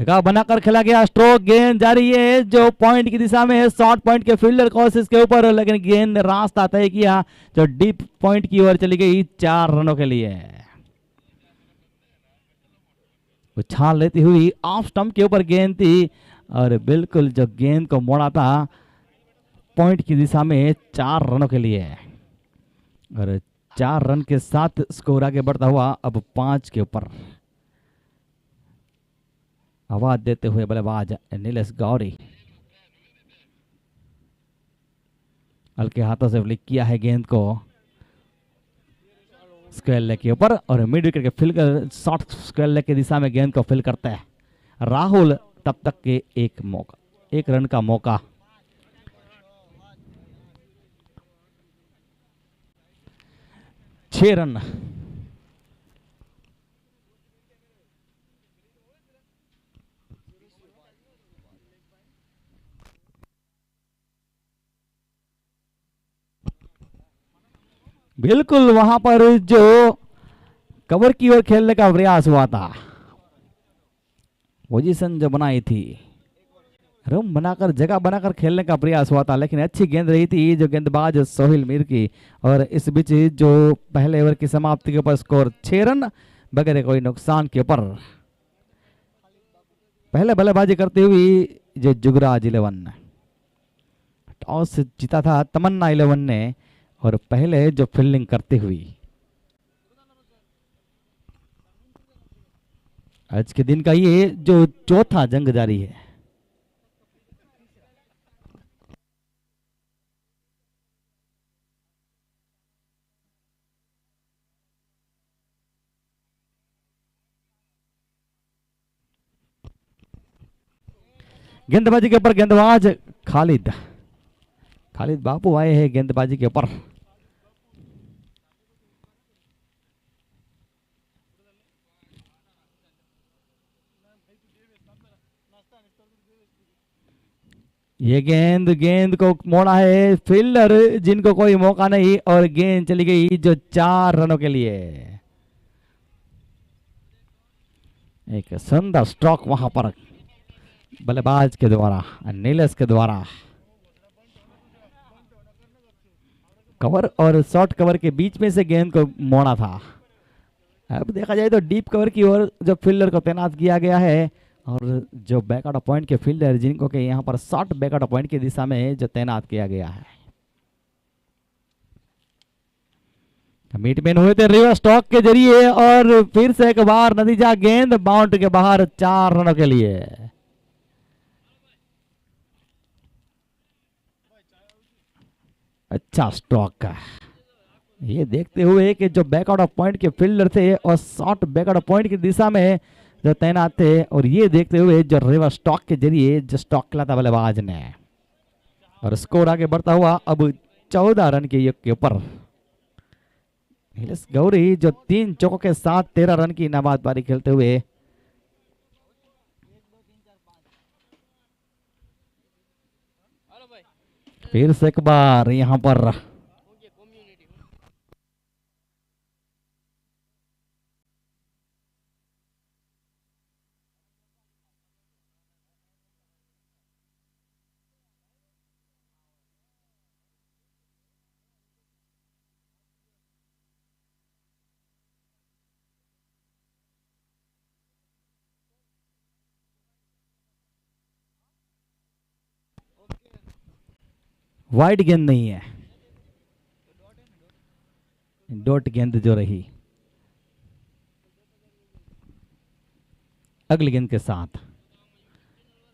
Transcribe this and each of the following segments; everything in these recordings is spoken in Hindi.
जगह बनाकर खेला गया, स्ट्रोक, गेंद जारी है जो पॉइंट की दिशा में है, शॉर्ट पॉइंट के फील्डर कोशिश के ऊपर, लेकिन गेंद रास्ता तय किया जो डीप पॉइंट की ओर चली गई 4 रनों के लिए। उछाल लेती हुई ऑफ स्टंप के ऊपर गेंद थी और बिल्कुल जो गेंद को मोड़ा था पॉइंट की दिशा में 4 रनों के लिए। और 4 रन के साथ स्कोर आगे बढ़ता हुआ अब 5 के ऊपर। आवाज देते हुए बल्लेबाज नीलेश गौरी हल्के हाथों से फ्लिक किया है गेंद को स्क्वायर लेग के ऊपर और मिड विकेट के फिल कर शॉर्ट स्क्वायर लेग की दिशा में गेंद को फिल करता है राहुल। तब तक के एक रन का मौका। छह रन। बिल्कुल वहां पर जो कवर की ओर खेलने का प्रयास हुआ था, पोजीशन जो बनाई थी, रूम बनाकर जगह बनाकर खेलने का प्रयास हुआ था, लेकिन अच्छी गेंद रही थी जो गेंदबाज सोहेल मीर की। और इस बीच जो पहले ओवर की समाप्ति के ऊपर स्कोर 6 रन बगैर कोई नुकसान के ऊपर। पहले बल्लेबाजी करती हुई जो जुगराज 11 टॉस जीता था तमन्ना 11 ने और पहले जो फील्डिंग करती हुई आज के दिन का ये जो चौथा जंग जारी है। गेंदबाजी के ऊपर गेंदबाज खालिद बापू आए हैं गेंदबाजी के ऊपर। ये गेंद को मोड़ा है फील्डर जिनको कोई मौका नहीं और गेंद चली गई जो 4 रनों के लिए। एक सुंदर स्ट्रोक वहां पर बल्लेबाज के द्वारा नीलेश के द्वारा। कवर और शॉर्ट कवर के बीच में से गेंद को मोड़ा था। अब देखा जाए तो डीप कवर की ओर जो फील्डर को तैनात किया गया है और जो बैकआउट पॉइंट के फील्डर जिनको के यहाँ पर शॉर्ट बैकआउट पॉइंट की दिशा में जो तैनात किया गया है। मीटमैन हुए थे रिवर्स स्टॉक के जरिए और फिर से एक बार नतीजा गेंद बाउंड्री के बाहर 4 रनों के लिए। अच्छा स्ट्रोक का ये देखते हुए कि जो बैकआउट ऑफ पॉइंट के फील्डर थे और शॉर्ट बैकआउट पॉइंट की दिशा में जो तैनात थे और ये देखते हुए जो रिवर्स स्टॉक के जरिए जो स्टॉक खेला था बल्लेबाज ने और स्कोर आगे बढ़ता हुआ अब 14 रन के योग के ऊपर। नीलेश गौरी जो 3 चौकों के साथ 13 रन की नाबाद पारी खेलते हुए फिर से एक बार यहां पर वाइड गेंद नहीं है, डॉट गेंद जो रही अगली गेंद के साथ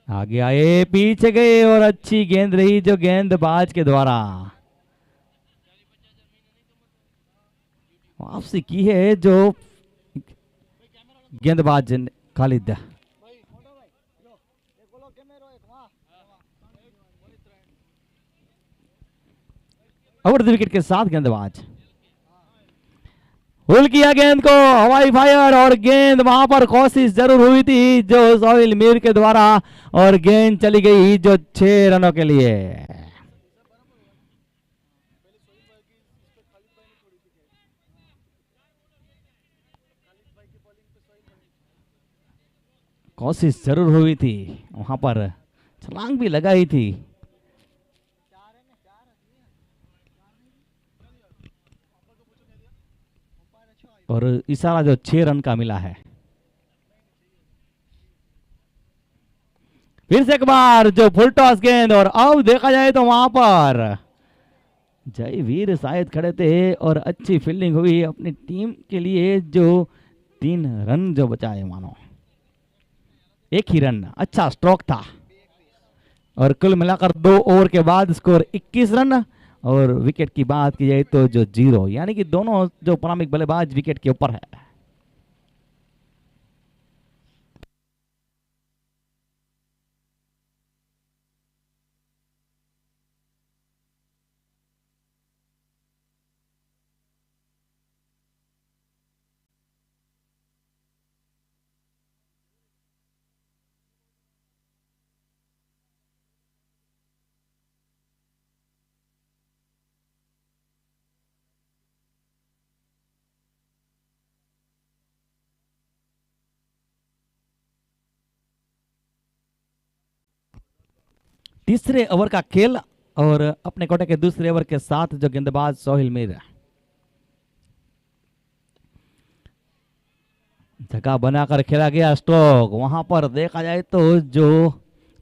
आगे आए पीछे गए और अच्छी गेंद रही जो गेंदबाज के द्वारा वापसी की है जो गेंदबाज खालिद। अर्ध विकेट के साथ गेंदबाज हुल किया गेंद को हवाई फायर और गेंद वहां पर कोशिश जरूर हुई थी जो सोहेल मीर के द्वारा और गेंद चली गई जो 6 रनों के लिए। कोशिश जरूर हुई थी, वहां पर छलांग भी लगाई थी, और इशारा जो 6 रन का मिला है। फिर से एक बार जो फुल टॉस गेंद, और अब देखा जाए तो वहां पर जयवीर शायद खड़े थे और अच्छी फील्डिंग हुई अपनी टीम के लिए, जो 3 रन जो बचाए, मानो एक ही रन, अच्छा स्ट्रोक था, और कुल मिलाकर 2 ओवर के बाद स्कोर 21 रन, और विकेट की बात की जाए तो जो 0, यानी कि दोनों जो प्रारंभिक बल्लेबाज विकेट के ऊपर है। तीसरे ओवर का खेल, और अपने कोटे के दूसरे ओवर के साथ जो गेंदबाज सोहेल मीर, जगह बनाकर खेला गया स्ट्रोक, वहां पर देखा जाए तो जो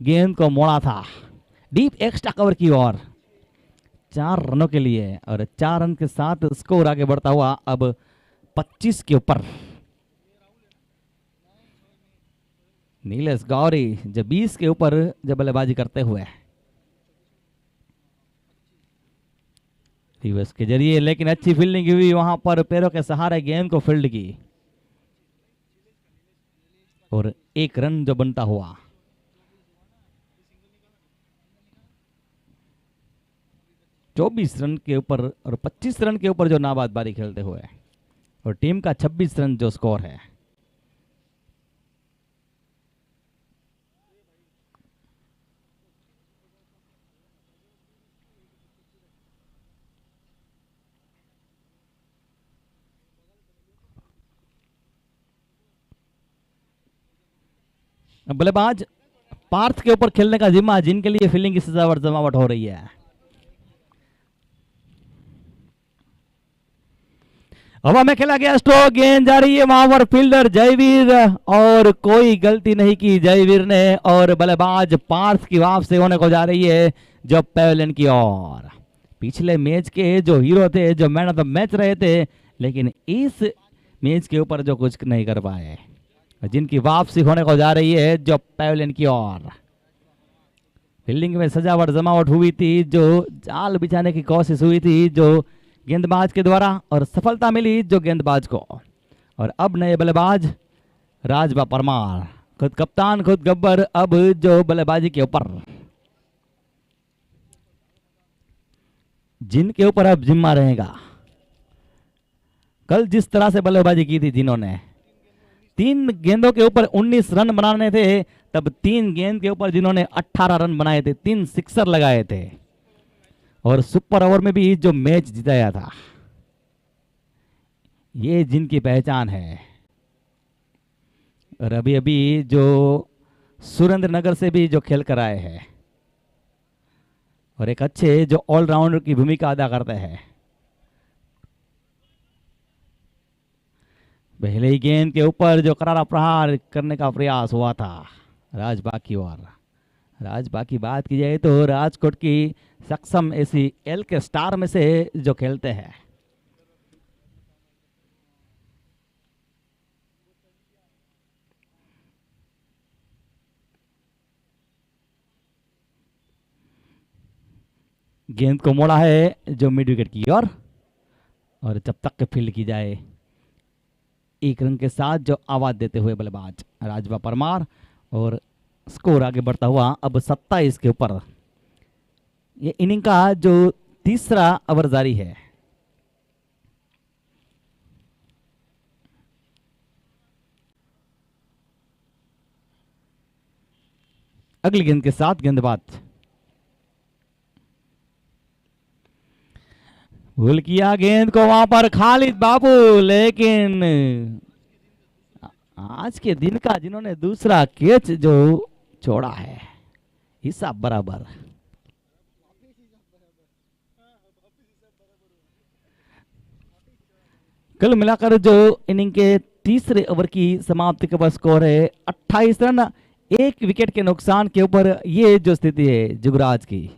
गेंद को मोड़ा था डीप एक्स्ट्रा कवर की ओर 4 रनों के लिए, और 4 रन के साथ स्कोर आगे बढ़ता हुआ अब 25 के ऊपर। नीलेश गौरी जो 20 के ऊपर जब बल्लेबाजी करते हुए रिवर्स के जरिए, लेकिन अच्छी फील्डिंग हुई वहां पर, पैरों के सहारे गेंद को फील्ड की, और 1 रन जो बनता हुआ। चौबीस रन के ऊपर और 25 रन के ऊपर जो नाबाद बारी खेलते हुए, और टीम का 26 रन जो स्कोर है। बल्लेबाज पार्थ के ऊपर खेलने का जिम्मा, जिनके लिए फील्डिंग की सजावट जमावट हो रही है। हवा में खेला गया स्ट्रोक, गेंद जा रही है वहां पर फील्डर जयवीर, और कोई गलती नहीं की जयवीर ने, और बल्लेबाज पार्थ की वापसी होने को जा रही है जो पेवेलियन की ओर। पिछले मैच के जो हीरो थे, जो मैन ऑफ द मैच रहे थे, लेकिन इस मैच के ऊपर जो कुछ नहीं कर पाए, जिनकी वापसी होने को जा रही है जो पेवेलियन की ओर। फील्डिंग में सजावट जमावट हुई थी, जो जाल बिछाने की कोशिश हुई थी जो गेंदबाज के द्वारा, और सफलता मिली जो गेंदबाज को। और अब नए बल्लेबाज राजबा परमार, खुद कप्तान खुद गब्बर, अब जो बल्लेबाजी के ऊपर, जिनके ऊपर अब जिम्मा रहेगा। कल जिस तरह से बल्लेबाजी की थी जिन्होंने, 3 गेंदों के ऊपर 19 रन बनाने थे, तब 3 गेंद के ऊपर जिन्होंने 18 रन बनाए थे, 3 सिक्सर लगाए थे, और सुपर ओवर में भी जो मैच जिताया था, ये जिनकी पहचान है। और अभी अभी जो सुरेंद्र नगर से भी जो खेल कर आए हैं, और एक अच्छे जो ऑलराउंडर की भूमिका अदा करते हैं। पहले ही गेंद के ऊपर जो करारा प्रहार करने का प्रयास हुआ था राजबा की ओर। राजबा की बात की जाए तो राजकोट की सक्षम ऐसी एल के स्टार में से जो खेलते हैं। गेंद को मोड़ा है जो मिड विकेट की ओर, और जब तक के फील्ड की जाए, 1 रन के साथ जो आवाज देते हुए बल्लेबाज राजबा परमार, और स्कोर आगे बढ़ता हुआ अब 27 के ऊपर। ये इनिंग का जो तीसरा ओवर जारी है। अगली गेंद के साथ गेंदबाज भूल किया गेंद को वहां पर खालिद बाबू, लेकिन आज के दिन का जिन्होंने दूसरा कैच जो छोड़ा है, हिसाब बराबर। कुल मिलाकर जो इनिंग के तीसरे ओवर की समाप्ति का स्कोर है 28 रन, 1 विकेट के नुकसान के ऊपर ये जो स्थिति है जुगराज की।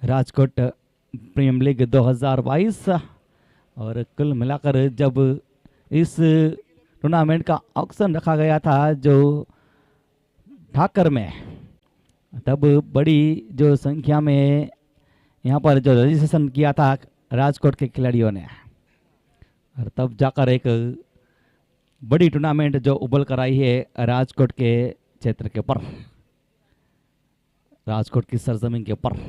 Rajkot premier league 2022। और कुल मिलाकर जब इस टूर्नामेंट का ऑक्शन रखा गया था जो ठाकर में, तब बड़ी जो संख्या में यहाँ पर जो रजिस्ट्रेशन किया था राजकोट के खिलाड़ियों ने, और तब जाकर एक बड़ी टूर्नामेंट जो उबल कर आई है राजकोट के क्षेत्र के ऊपर, राजकोट की सरजमीन के ऊपर।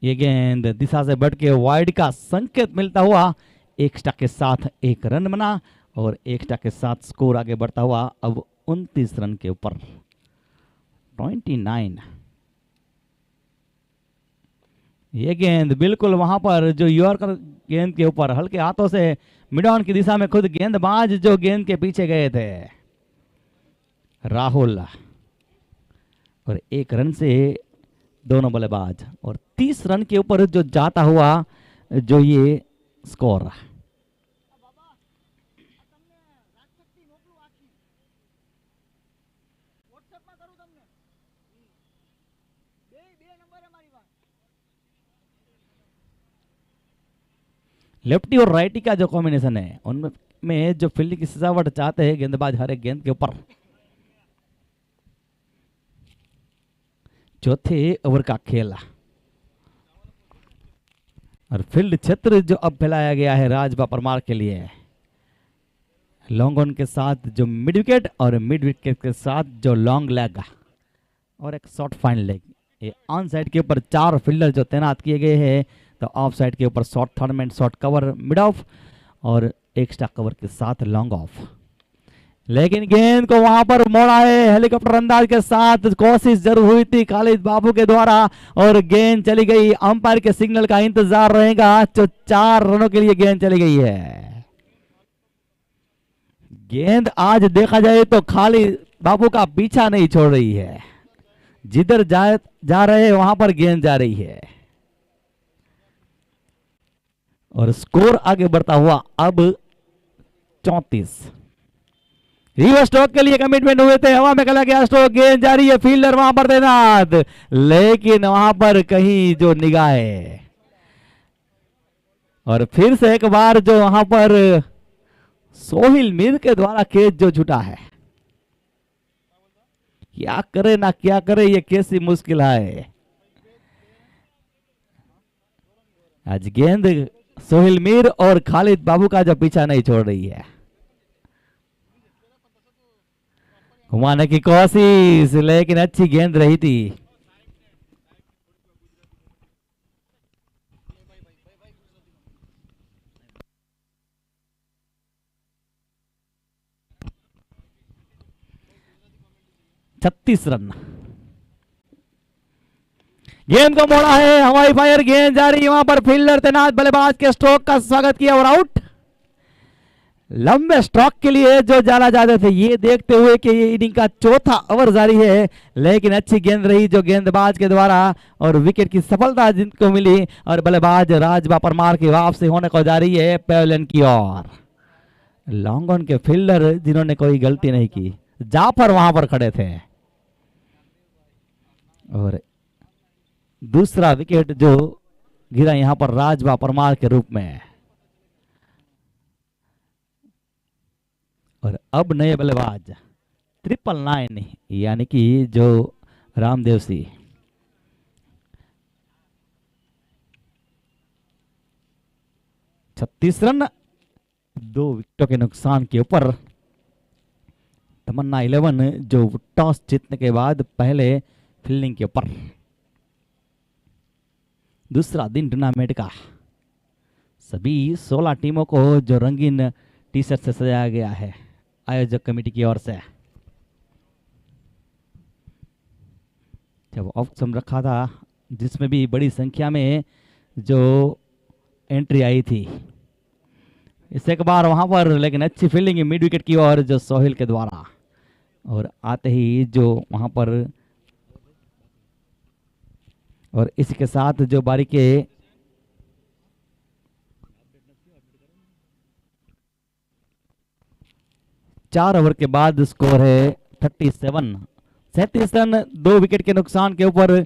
ये गेंद दिशा से बढ़ के वाइड का संकेत मिलता हुआ एक स्टक के साथ 1 रन बना, और 1 स्टक के साथ स्कोर आगे बढ़ता हुआ अब 29 रन के ऊपर 29। ये गेंद बिल्कुल वहां पर जो यॉर्कर गेंद के ऊपर हल्के हाथों से मिड ऑन की दिशा में खुद गेंदबाज जो गेंद के पीछे गए थे राहुल, और 1 रन से दोनों बल्लेबाज, और 30 रन के ऊपर जो जाता हुआ जो ये स्कोर। लेफ्टी और राइटी का जो कॉम्बिनेशन है उनमें जो फील्डिंग की सजावट चाहते हैं गेंदबाज हर एक गेंद के ऊपर। चौथे ओवर का खेल, और फील्ड क्षेत्र जो अब फैलाया गया है राजबा परमार के लिए। लॉन्ग ऑन के साथ जो मिड विकेट, और मिड विकेट के साथ जो लॉन्ग लेग, और एक शॉर्ट फाइन लेग। ये ऑन साइड के ऊपर 4 फील्डर जो तैनात किए गए हैं, तो ऑफ साइड के ऊपर short third man, short cover mid of, और एक्स्ट्रा कवर के साथ लॉन्ग ऑफ। लेकिन गेंद को वहां पर मोड़ा है हेलीकॉप्टर अंदाज के साथ, कोशिश जरूर हुई थी खालिद बाबू के द्वारा, और गेंद चली गई। अंपायर के सिग्नल का इंतजार रहेगा, जो 4 रनों के लिए गेंद चली गई है। गेंद आज देखा जाए तो खालिद बाबू का पीछा नहीं छोड़ रही है, जिधर जा रहे वहां पर गेंद जा रही है, और स्कोर आगे बढ़ता हुआ अब 34। रिवर्स स्ट्रोक के लिए कमिटमेंट हुए थे, हवा में चला गया स्ट्रोक, गेंद जारी है, फील्डर वहां पर तैनात, लेकिन वहां पर कहीं जो निगाह है, और फिर से एक बार जो वहां पर सोहिल मीर के द्वारा कैच जो छूटा है। क्या करे ना क्या करे, ये कैसी मुश्किल है। आज गेंद सोहिल मीर और खालिद बाबू का जो पीछा नहीं छोड़ रही है। घुमाने की कोशिश, लेकिन अच्छी गेंद रही थी। छत्तीस रन। गेंद को मोड़ा है, हवाई फायर गेंद जारी, वहां पर फील्डर तैनात, बल्लेबाज के स्ट्रोक का स्वागत किया और आउट। लंबे स्ट्रोक के लिए जो जाना चाहते थे, ये देखते हुए कि ये इनिंग का चौथा ओवर जारी है, लेकिन अच्छी गेंद रही जो गेंदबाज के द्वारा, और विकेट की सफलता जिनको मिली, और बल्लेबाज राजबा परमार की वापसी होने को जा रही है पेवेलियन की ओर। लॉन्ग ऑन के फील्डर जिन्होंने कोई गलती नहीं की, जाफर वहां पर खड़े थे, और दूसरा विकेट जो गिरा यहां पर राजबा परमार के रूप में। और अब नए बल्लेबाज 999 यानी कि जो रामदेव सिंह, 36 रन 2 विकेटों के नुकसान के ऊपर। तमन्ना 11 जो टॉस जीतने के बाद पहले फील्डिंग के ऊपर। दूसरा दिन टूर्नामेंट का, सभी 16 टीमों को जो रंगीन टी शर्ट से सजाया गया है आयोजक कमेटी की ओर से। जब ऑप्शन रखा था जिसमें भी बड़ी संख्या में जो एंट्री आई थी। इस एक बार वहां पर लेकिन अच्छी फील्डिंग मिड विकेट की ओर जो सोहेल के द्वारा, और आते ही जो वहां पर, और इसी के साथ जो बारी के 4 ओवर के बाद स्कोर है 37 रन, 2 विकेट के नुकसान के ऊपर।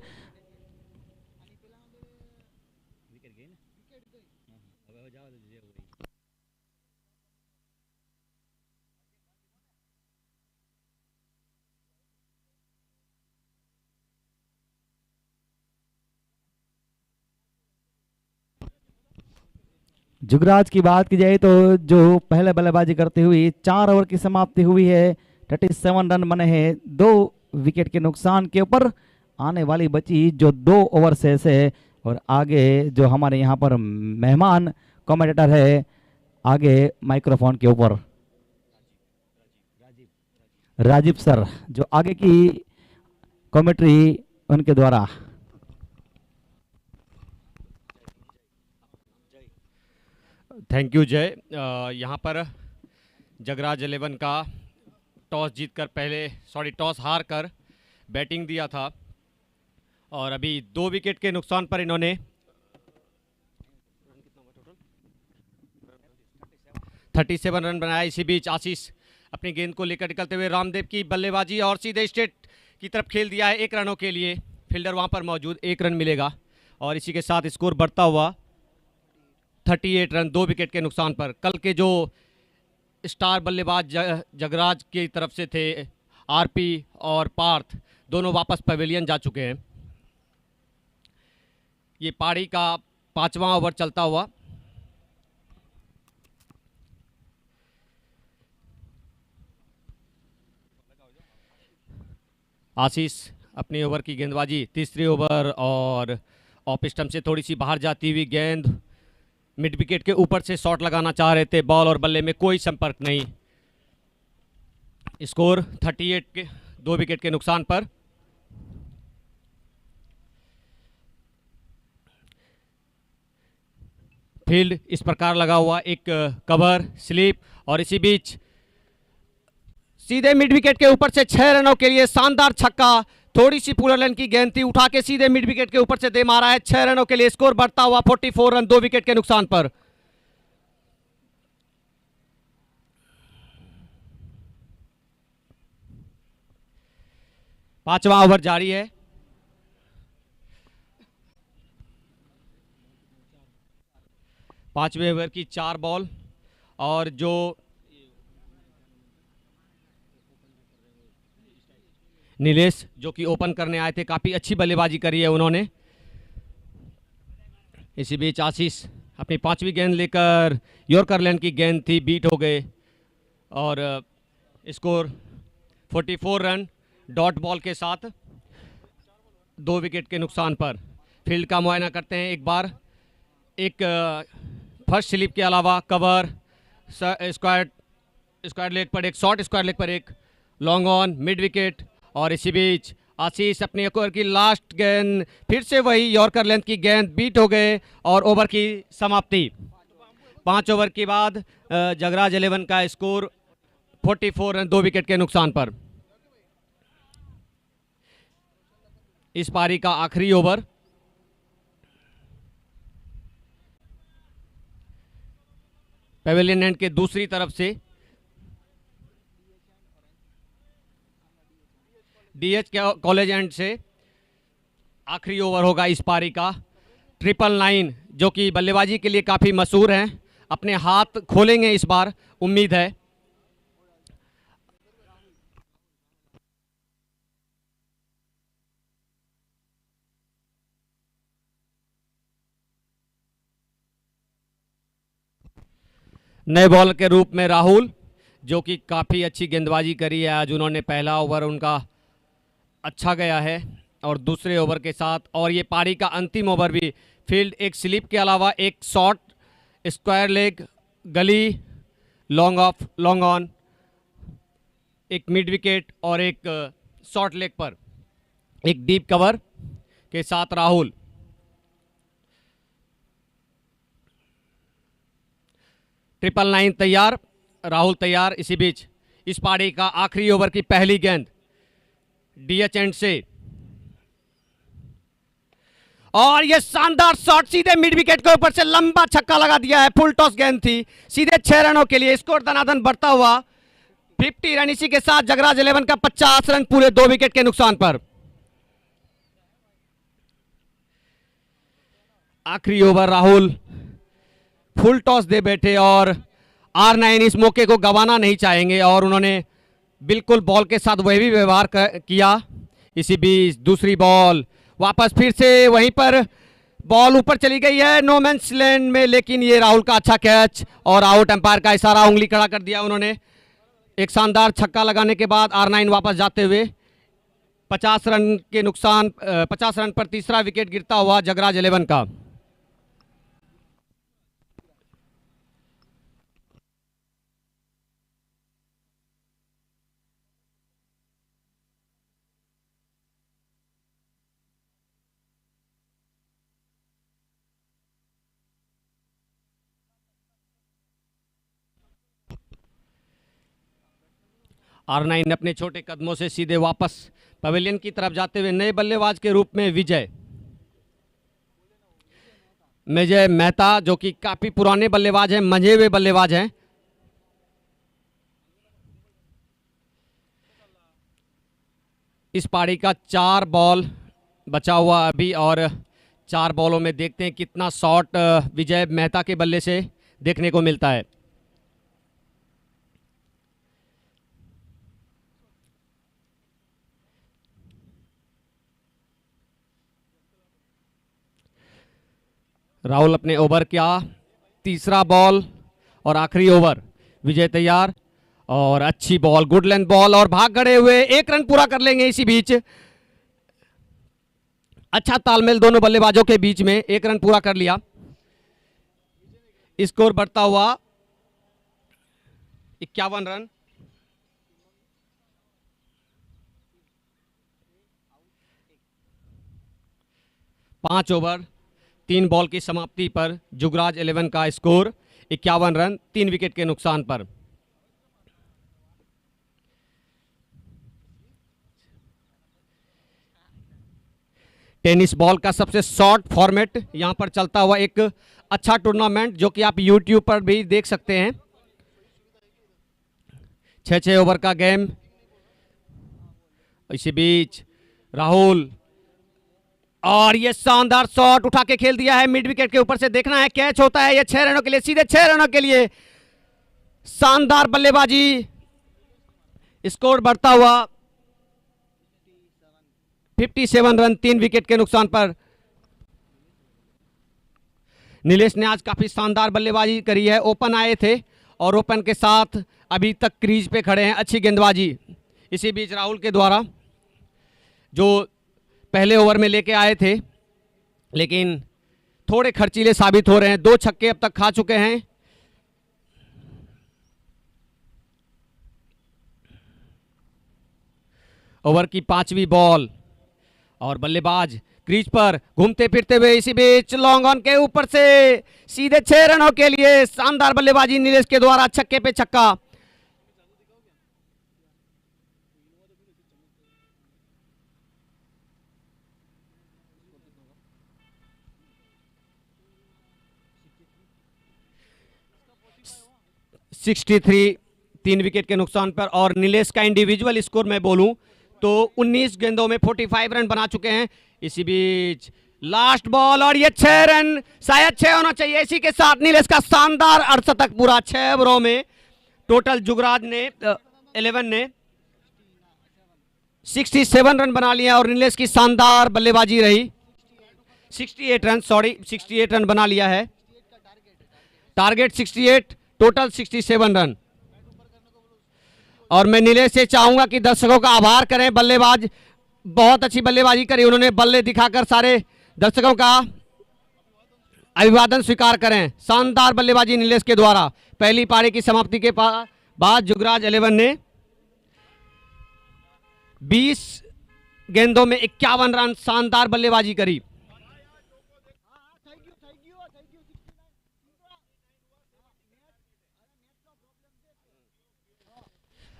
जुगराज की बात की जाए तो जो पहले बल्लेबाजी करते हुए 4 ओवर की समाप्ति हुई है, 37 रन बने हैं 2 विकेट के नुकसान के ऊपर। आने वाली बची जो 2 ओवर से और आगे जो हमारे यहाँ पर मेहमान कमेंटेटर है आगे माइक्रोफोन के ऊपर राजीव सर, जो आगे की कमेंट्री उनके द्वारा। थैंक यू जय। यहाँ पर जगराज 11 का टॉस जीतकर टॉस हार कर बैटिंग दिया था और अभी 2 विकेट के नुकसान पर इन्होंने 37 रन बनाया। इसी बीच आशीष अपनी गेंद को लेकर निकलते हुए रामदेव की बल्लेबाजी और सीधे स्ट्रेट की तरफ खेल दिया है 1 रनों के लिए। फील्डर वहाँ पर मौजूद, 1 रन मिलेगा और इसी के साथ स्कोर बढ़ता हुआ 38 रन 2 विकेट के नुकसान पर। कल के जो स्टार बल्लेबाज जगराज की तरफ से थे आरपी और पार्थ, दोनों वापस पवेलियन जा चुके हैं। ये पारी का 5वां ओवर चलता हुआ। आशीष अपनी ओवर की गेंदबाजी, तीसरी ओवर और ऑफ स्टंप से थोड़ी सी बाहर जाती हुई गेंद मिड विकेट के ऊपर से शॉट लगाना चाह रहे थे, बॉल और बल्ले में कोई संपर्क नहीं। स्कोर 38 के 2 विकेट के नुकसान पर। फील्ड इस प्रकार लगा हुआ, एक कवर स्लिप और इसी बीच सीधे मिड विकेट के ऊपर से 6 रनों के लिए शानदार छक्का। थोड़ी सी पूरा रन की गेंद थी, उठा के सीधे मिड विकेट के ऊपर से दे मारा है 6 रनों के लिए। स्कोर बढ़ता हुआ 44 रन 2 विकेट के नुकसान पर। पांचवा ओवर जारी है। पांचवें ओवर की 4 बॉल और जो नीलेश जो कि ओपन करने आए थे, काफी अच्छी बल्लेबाजी करी है उन्होंने। इसी बीच आशीष अपनी 5वीं गेंद लेकर, यॉर्करलैंड की गेंद थी, बीट हो गए और स्कोर 44 रन डॉट बॉल के साथ 2 विकेट के नुकसान पर। फील्ड का मुआयना करते हैं एक बार। एक फर्स्ट स्लिप के अलावा कवर, स्क्वायर लेग पर एक, शॉर्ट स्क्वायर लेग पर एक, लॉन्ग ऑन, मिड विकेट और इसी बीच आशीष अपनी ओवर की लास्ट गेंद, फिर से वही यॉर्कर लेंथ की गेंद, बीट हो गए और ओवर की समाप्ति। 5 ओवर के बाद जगराज 11 का स्कोर 44 रन 2 विकेट के नुकसान पर। इस पारी का आखिरी ओवर। पेवेलियन एंड के दूसरी तरफ से डीएच कॉलेज एंड से आखिरी ओवर होगा इस पारी का। 999 जो कि बल्लेबाजी के लिए काफ़ी मशहूर हैं, अपने हाथ खोलेंगे इस बार, उम्मीद है। नए बॉलर के रूप में राहुल, जो कि काफ़ी अच्छी गेंदबाजी करी है आज उन्होंने। पहला ओवर उनका अच्छा गया है और दूसरे ओवर के साथ, और ये पारी का अंतिम ओवर भी। फील्ड एक स्लिप के अलावा एक शॉट, स्क्वायर लेग, गली, लॉन्ग ऑफ, लॉन्ग ऑन, एक मिड विकेट और एक शॉर्ट लेग पर एक डीप कवर के साथ राहुल। ट्रिपल 9 तैयार, राहुल तैयार। इसी बीच इस पारी का आखिरी ओवर की पहली गेंद डीएच एंड से, और ये शानदार शॉट सीधे मिड विकेट के ऊपर से लंबा छक्का लगा दिया है। फुल टॉस गेंद थी, सीधे 6 रनों के लिए स्कोर दनादन बढ़ता हुआ 50 रन। इसी के साथ जगराज 11 का 50 रन पूरे 2 विकेट के नुकसान पर। आखिरी ओवर राहुल फुल टॉस दे बैठे और R9 इस मौके को गंवाना नहीं चाहेंगे और उन्होंने बिल्कुल बॉल के साथ वही भी व्यवहार किया। इसी बीच दूसरी बॉल, वापस फिर से वहीं पर बॉल ऊपर चली गई है नो मैंस लैंड में, लेकिन ये राहुल का अच्छा कैच और आउट। एम्पायर का इशारा, उंगली खड़ा कर दिया उन्होंने। एक शानदार छक्का लगाने के बाद R9 वापस जाते हुए 50 रन के नुकसान, 50 रन पर तीसरा विकेट गिरता हुआ जगराज 11 का। R9 अपने छोटे कदमों से सीधे वापस पवेलियन की तरफ जाते हुए नए बल्लेबाज के रूप में विजय मेहता, जो कि काफी पुराने बल्लेबाज हैं, मंझे हुए बल्लेबाज हैं। इस पारी का 4 बॉल बचा हुआ अभी और 4 बॉलों में देखते हैं कितना शॉट विजय मेहता के बल्ले से देखने को मिलता है। राहुल अपने ओवर का तीसरा बॉल और आखिरी ओवर, विजय तैयार और अच्छी बॉल, गुड लेंथ बॉल और भाग खड़े हुए 1 रन पूरा कर लेंगे। इसी बीच अच्छा तालमेल दोनों बल्लेबाजों के बीच में, 1 रन पूरा कर लिया। स्कोर बढ़ता हुआ 51 रन। पांच ओवर 3 बॉल की समाप्ति पर जुगराज 11 का स्कोर 51 रन 3 विकेट के नुकसान पर। टेनिस बॉल का सबसे शॉर्ट फॉर्मेट यहां पर चलता हुआ एक अच्छा टूर्नामेंट, जो कि आप YouTube पर भी देख सकते हैं। 6 ओवर का गेम। इसी बीच राहुल, और ये शानदार शॉट उठा के खेल दिया है मिड विकेट के ऊपर से, देखना है कैच होता है। ये 6 रनों के लिए, सीधे 6 रनों के लिए शानदार बल्लेबाजी। स्कोर बढ़ता हुआ 57 रन 3 विकेट के नुकसान पर। नीलेश ने आज काफी शानदार बल्लेबाजी करी है। ओपन आए थे और ओपन के साथ अभी तक क्रीज पे खड़े हैं, अच्छी गेंदबाजी। इसी बीच राहुल के द्वारा, जो पहले ओवर में लेके आए थे लेकिन थोड़े खर्चीले साबित हो रहे हैं, 2 छक्के अब तक खा चुके हैं। ओवर की 5वीं बॉल और बल्लेबाज क्रीज पर घूमते फिरते हुए। इसी बीच लॉन्ग ऑन के ऊपर से सीधे 6 रनों के लिए शानदार बल्लेबाजी नीलेश के द्वारा, छक्के पे छक्का। सिक्सटी 3 विकेट के नुकसान पर। और नीलेश का इंडिविजुअल स्कोर मैं बोलूं तो 19 गेंदों में 45 रन बना चुके हैं। इसी बीच लास्ट बॉल और ये 6 रन, शायद 6 होना चाहिए। इसी के साथ नीलेश का शानदार अर्धशतक पूरा 6 ओवरों में। टोटल जुगराज ने 11 ने 67 रन बना लिया और नीलेश की शानदार बल्लेबाजी रही। 68 रन बना लिया है। Target 68, total 67 run. और मैं नीलेश से चाहूंगा कि दर्शकों का आभार करें। बल्लेबाज बहुत अच्छी बल्लेबाजी करी उन्होंने, बल्ले दिखाकर सारे दर्शकों का अभिवादन स्वीकार करें। शानदार बल्लेबाजी नीलेश के द्वारा। पहली पारी की समाप्ति के बाद जुगराज 11 ने 20 गेंदों में 51 रन, शानदार बल्लेबाजी करी।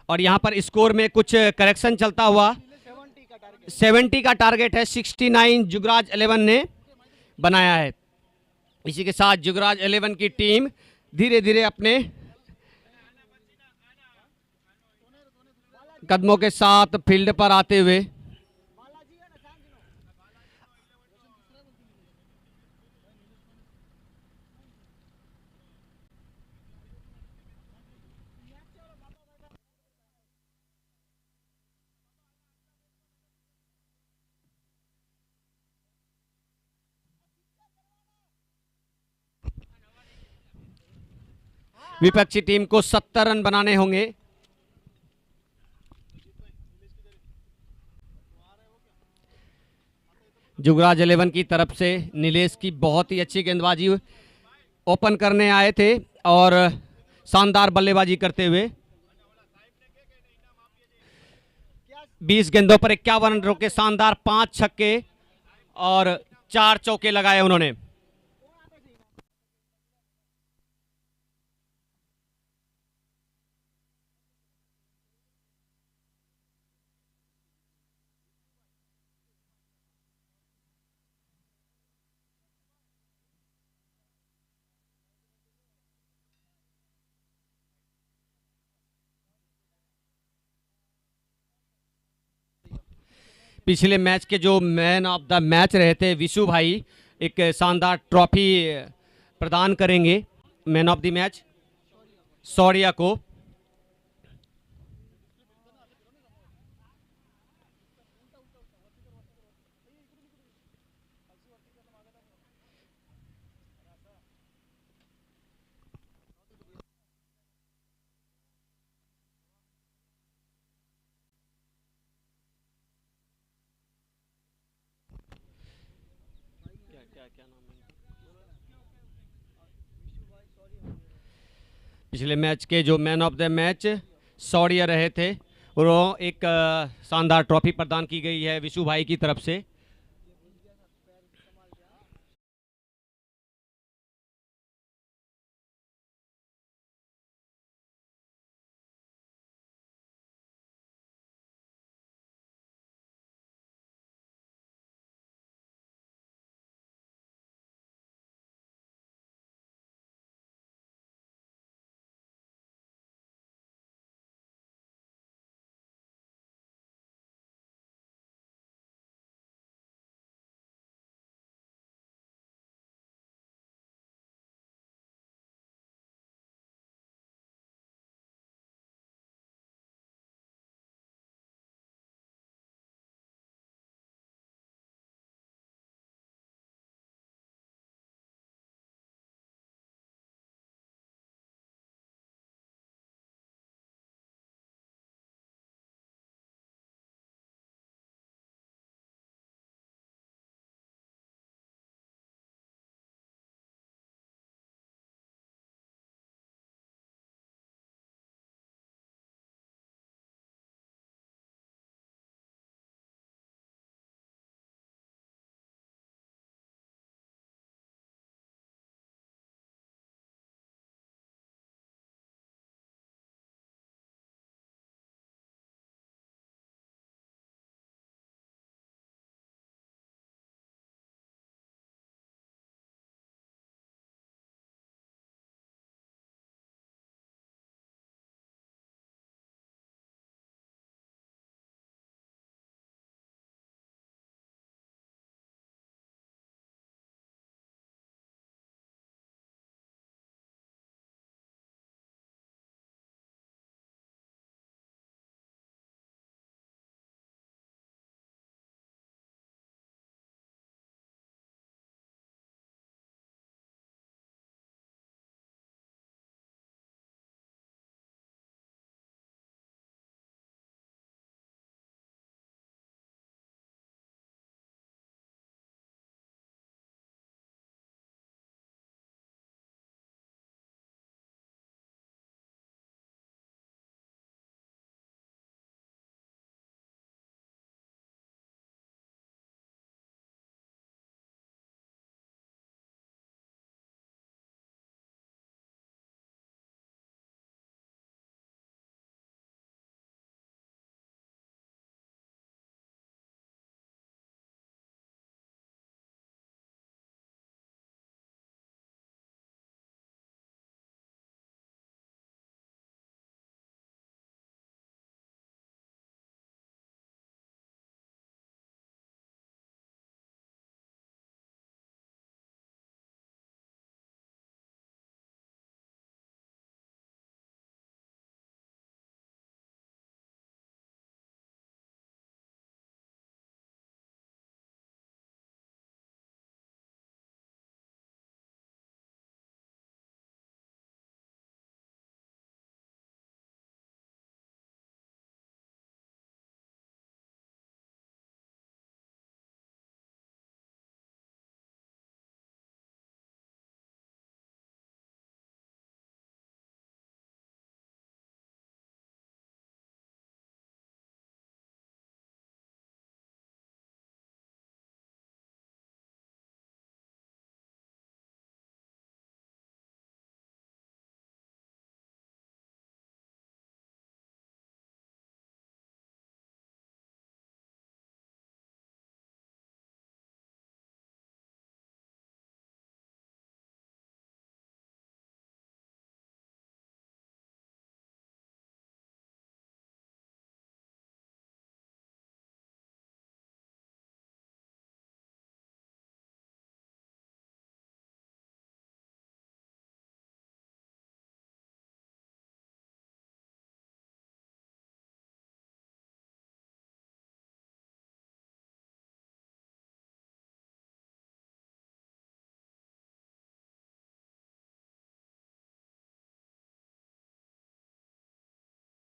और यहां पर स्कोर में कुछ करेक्शन चलता हुआ 70 का टारगेट है, 69 जुगराज 11 ने बनाया है। इसी के साथ जुगराज 11 की टीम धीरे धीरे अपने कदमों के साथ फील्ड पर आते हुए विपक्षी टीम को 70 रन बनाने होंगे। जुगराज 11 की तरफ से नीलेश की बहुत ही अच्छी गेंदबाजी, ओपन करने आए थे और शानदार बल्लेबाजी करते हुए 20 गेंदों पर 51 रनों के शानदार 5 छक्के और 4 चौके लगाए उन्होंने। पिछले मैच के जो मैन ऑफ द मैच रहे थे विशु भाई, एक शानदार ट्रॉफी प्रदान करेंगे man of the match Shaurya को। पिछले मैच के जो man of the match Shaurya रहे थे, वो एक शानदार ट्रॉफी प्रदान की गई है विशु भाई की तरफ से।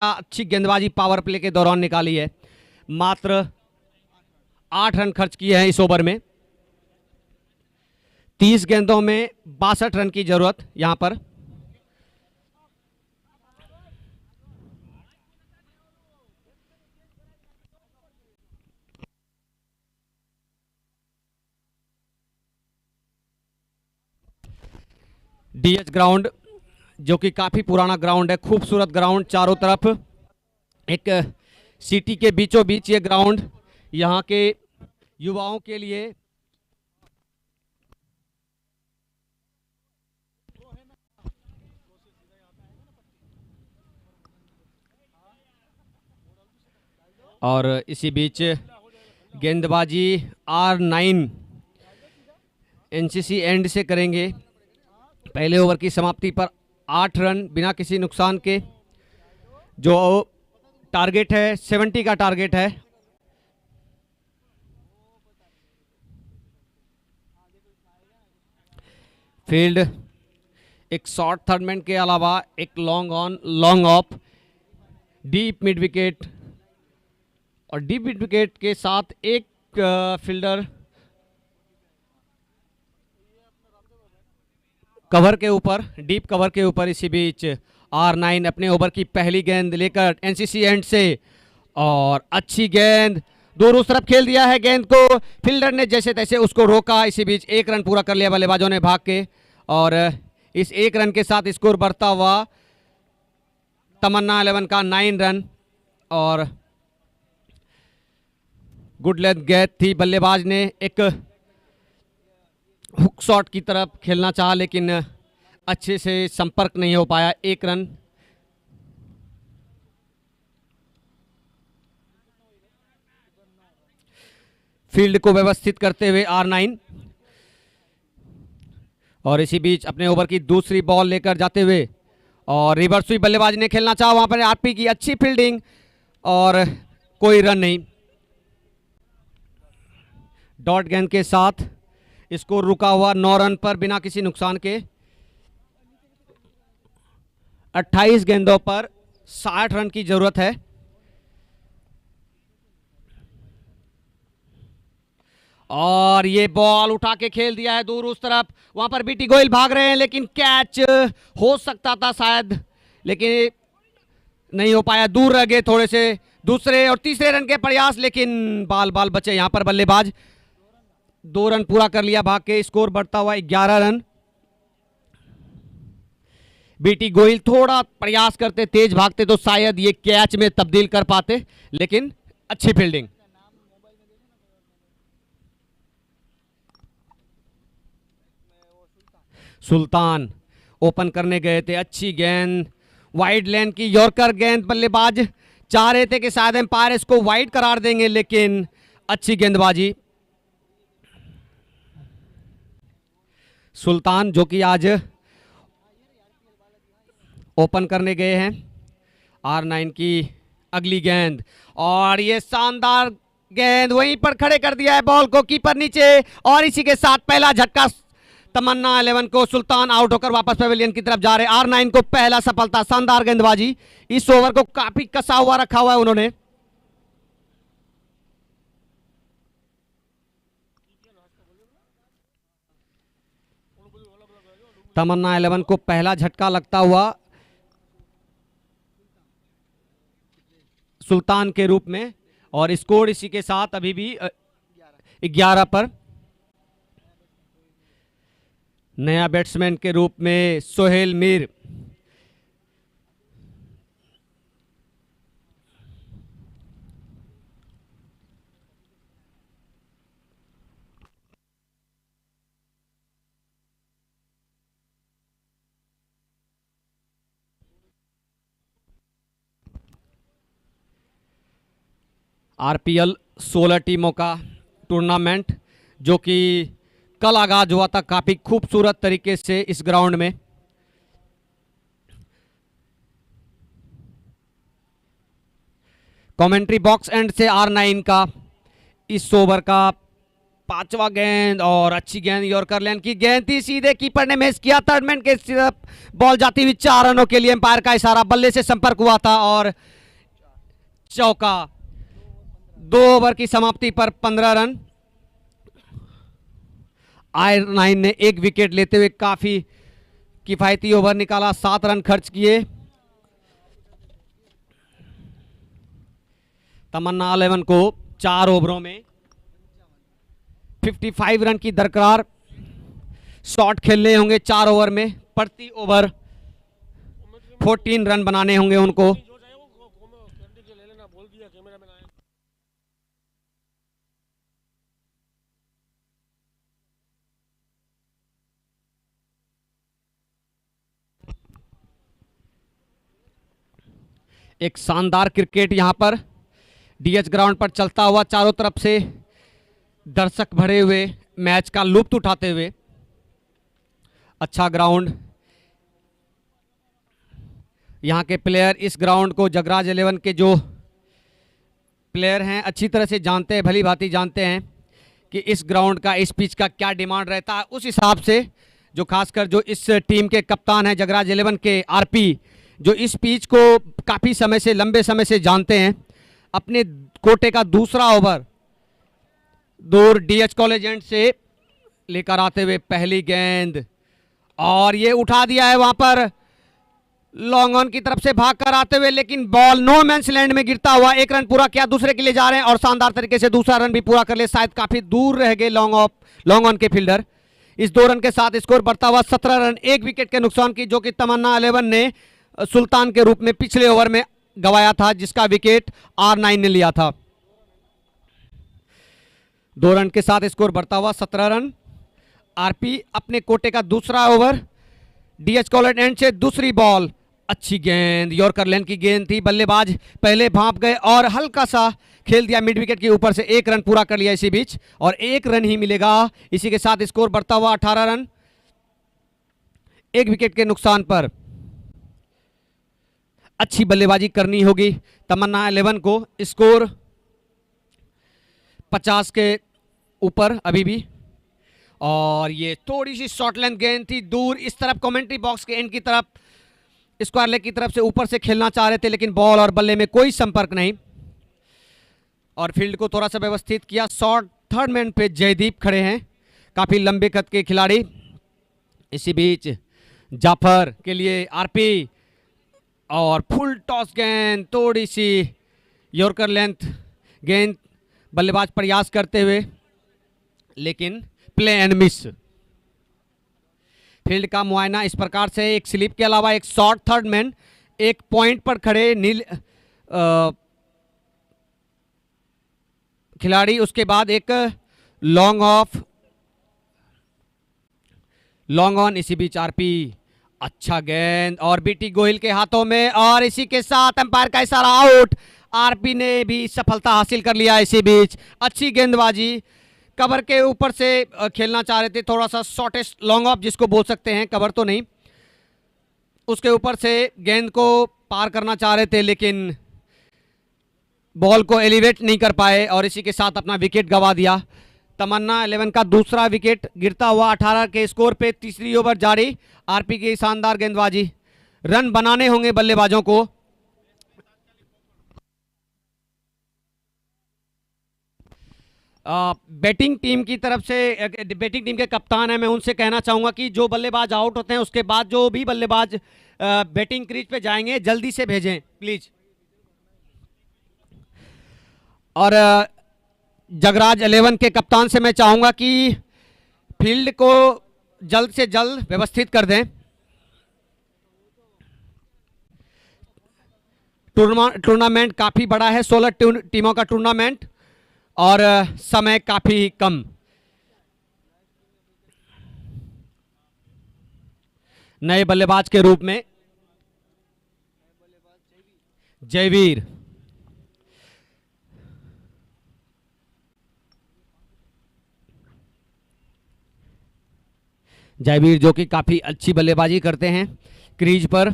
अच्छी गेंदबाजी पावर प्ले के दौरान निकाली है। मात्र 8 रन खर्च किए हैं इस ओवर में। 30 गेंदों में 62 रन की जरूरत यहां पर। डीएच ग्राउंड जो कि काफी पुराना ग्राउंड है, खूबसूरत ग्राउंड, चारों तरफ एक सिटी के बीचों बीच ये ग्राउंड यहाँ के युवाओं के लिए और इसी बीच गेंदबाजी R9 एनसीसी एंड से करेंगे। पहले ओवर की समाप्ति पर 8 रन बिना किसी नुकसान के। जो टारगेट है 70 का टारगेट है। फील्ड एक शॉर्ट थर्ड मैन के अलावा एक long on long off, deep mid wicket और डीप मिड विकेट के साथ एक फील्डर कवर के ऊपर, डीप कवर के ऊपर। इसी बीच R9 अपने ओवर की पहली गेंद लेकर एनसीसी एंड से, और अच्छी गेंद दूर उस तरफ खेल दिया है। गेंद को फील्डर ने जैसे तैसे उसको रोका। इसी बीच 1 रन पूरा कर लिया बल्लेबाजों ने भाग के, और इस 1 रन के साथ स्कोर बढ़ता हुआ तमन्ना 11 का 9 रन। और गुड लेंथ गेंद थी, बल्लेबाज ने एक हुक शॉट की तरफ खेलना चाहा लेकिन अच्छे से संपर्क नहीं हो पाया। 1 रन। फील्ड को व्यवस्थित करते हुए R9, और इसी बीच अपने ओवर की दूसरी बॉल लेकर जाते हुए और रिवर्स हुई, बल्लेबाज ने खेलना चाहा, वहां पर आरपी की अच्छी फील्डिंग और कोई रन नहीं। डॉट गेंद के साथ स्कोर रुका हुआ 9 रन पर बिना किसी नुकसान के। 28 गेंदों पर 60 रन की जरूरत है। और ये बॉल उठा के खेल दिया है दूर उस तरफ। वहां पर बीटी गोयल भाग रहे हैं लेकिन कैच हो सकता था शायद, लेकिन नहीं हो पाया, दूर रह गए थोड़े से। दूसरे और तीसरे रन के प्रयास, लेकिन बाल बाल बचे यहां पर बल्लेबाज। 2 रन पूरा कर लिया भाग के, स्कोर बढ़ता हुआ 11 रन। बीटी गोयल थोड़ा प्रयास करते, तेज भागते तो शायद ये कैच में तब्दील कर पाते, लेकिन अच्छी फील्डिंग। सुल्तान ओपन करने गए थे, अच्छी गेंद, वाइड लेन की यॉर्कर गेंद। बल्लेबाज चाह रहे थे कि शायद एम्पायर इसको वाइड करार देंगे, लेकिन अच्छी गेंदबाजी। सुल्तान जो कि आज ओपन करने गए हैं। R9 की अगली गेंद, और ये शानदार गेंद वहीं पर खड़े कर दिया है बॉल को, कीपर नीचे, और इसी के साथ पहला झटका तमन्ना 11 को। सुल्तान आउट होकर वापस पेविलियन की तरफ जा रहे। R9 को पहला सफलता, शानदार गेंदबाजी। इस ओवर को काफी कसा हुआ रखा हुआ है उन्होंने। तमन्ना 11 को पहला झटका लगता हुआ सुल्तान के रूप में, और स्कोर इसी के साथ अभी भी 11 पर। नया बैट्समैन के रूप में सोहेल मीर। आरपीएल 16 टीमों का टूर्नामेंट जो कि कल आगाज हुआ था काफी खूबसूरत तरीके से इस ग्राउंड में। कमेंट्री बॉक्स एंड से R9 का इस ओवर का पांचवा गेंद और अच्छी गेंद यॉर्कर लेन की गेंद थी, सीधे कीपर ने मिस किया। थर्ड मैन के तरफ बॉल जाती हुई 4 रनों के लिए एम्पायर का इशारा, बल्ले से संपर्क हुआ था और चौका। 2 ओवर की समाप्ति पर 15 रन। R9 ने 1 विकेट लेते हुए काफी किफायती ओवर निकाला, 7 रन खर्च किए। तमन्ना 11 को 4 ओवरों में 55 रन की दरकार शॉट खेलने होंगे 4 ओवर में। प्रति ओवर 14 रन बनाने होंगे उनको। एक शानदार क्रिकेट यहां पर डीएच ग्राउंड पर चलता हुआ, चारों तरफ से दर्शक भरे हुए मैच का लुत्फ उठाते हुए। अच्छा ग्राउंड, यहां के प्लेयर इस ग्राउंड को जगराज 11 के जो प्लेयर हैं अच्छी तरह से जानते हैं, भली भांति जानते हैं कि इस ग्राउंड का, इस पिच का क्या डिमांड रहता है। उस हिसाब से जो खासकर जो इस टीम के कप्तान हैं जगराज 11 के आरपी, जो इस पिच को काफ़ी समय से, लंबे समय से जानते हैं, अपने कोटे का दूसरा ओवर दूर डीएच कॉलेज एंड से लेकर आते हुए पहली गेंद, और ये उठा दिया है वहां पर लॉन्ग ऑन की तरफ से भागकर आते हुए, लेकिन बॉल नो मैंस लैंड में गिरता हुआ 1 रन पूरा किया, दूसरे के लिए जा रहे हैं और शानदार तरीके से दूसरा रन भी पूरा कर ले। शायद काफी दूर रह गए लॉन्ग ऑन के फील्डर। इस 2 रन के साथ स्कोर बढ़ता हुआ 17 रन, 1 विकेट के नुकसान की, जो कि तमन्ना 11 ने सुल्तान के रूप में पिछले ओवर में गवाया था, जिसका विकेट R9 ने लिया था। 2 रन के साथ स्कोर बढ़ता हुआ 17 रन। आरपी अपने कोटे का दूसरा ओवर, डीएच कॉलेज एंड से दूसरी बॉल, अच्छी गेंद यॉर्कर लेन की गेंद थी, बल्लेबाज पहले भांप गए और हल्का सा खेल दिया मिड विकेट के ऊपर से, 1 रन पूरा कर लिया इसी बीच, और 1 रन ही मिलेगा। इसी के साथ स्कोर बढ़ता हुआ 18 रन, 1 विकेट के नुकसान पर। अच्छी बल्लेबाजी करनी होगी तमन्ना 11 को। स्कोर 50 के ऊपर अभी भी, और ये थोड़ी सी शॉर्ट लेंथ गेंद थी दूर इस तरफ कमेंट्री बॉक्स के एंड की तरफ, स्क्वायर लेग की तरफ से ऊपर से खेलना चाह रहे थे, लेकिन बॉल और बल्ले में कोई संपर्क नहीं, और फील्ड को थोड़ा सा व्यवस्थित किया। शॉर्ट थर्ड मैन पे जयदीप खड़े हैं, काफी लंबे कद के खिलाड़ी। इसी बीच जाफर के लिए आरपी, और फुल टॉस गेंद, थोड़ी सी यॉर्कर लेंथ गेंद, बल्लेबाज प्रयास करते हुए, लेकिन प्ले एंड मिस। फील्ड का मुआयना इस प्रकार से, एक स्लिप के अलावा एक शॉर्ट थर्ड मैन, एक पॉइंट पर खड़े नील खिलाड़ी, उसके बाद एक लॉन्ग ऑफ, लॉन्ग ऑन। इसी बीच आरपी, अच्छा गेंद और बीटी गोहिल के हाथों में, और इसी के साथ अंपायर का इशारा, आउट। आरपी ने भी सफलता हासिल कर लिया। इसी बीच अच्छी गेंदबाजी, कवर के ऊपर से खेलना चाह रहे थे, थोड़ा सा शॉर्टेस्ट लॉन्ग ऑफ जिसको बोल सकते हैं, कवर तो नहीं, उसके ऊपर से गेंद को पार करना चाह रहे थे, लेकिन बॉल को एलिवेट नहीं कर पाए, और इसी के साथ अपना विकेट गंवा दिया। तमन्ना 11 का दूसरा विकेट गिरता हुआ 18 के स्कोर पे, तीसरी ओवर जारी। आरपी की शानदार गेंदबाजी, रन बनाने होंगे बल्लेबाजों को। बैटिंग टीम की तरफ से, बैटिंग टीम के कप्तान है, मैं उनसे कहना चाहूंगा कि जो बल्लेबाज आउट होते हैं उसके बाद जो भी बल्लेबाज बैटिंग क्रीज पे जाएंगे जल्दी से भेजें प्लीज। और जगराज 11 के कप्तान से मैं चाहूंगा कि फील्ड को जल्द से जल्द व्यवस्थित कर दें। टूर्नामेंट काफी बड़ा है, 16 टीमों का टूर्नामेंट, और समय काफी कम। नए बल्लेबाज के रूप में जयवीर, जयवीर जो कि काफी अच्छी बल्लेबाजी करते हैं क्रीज पर।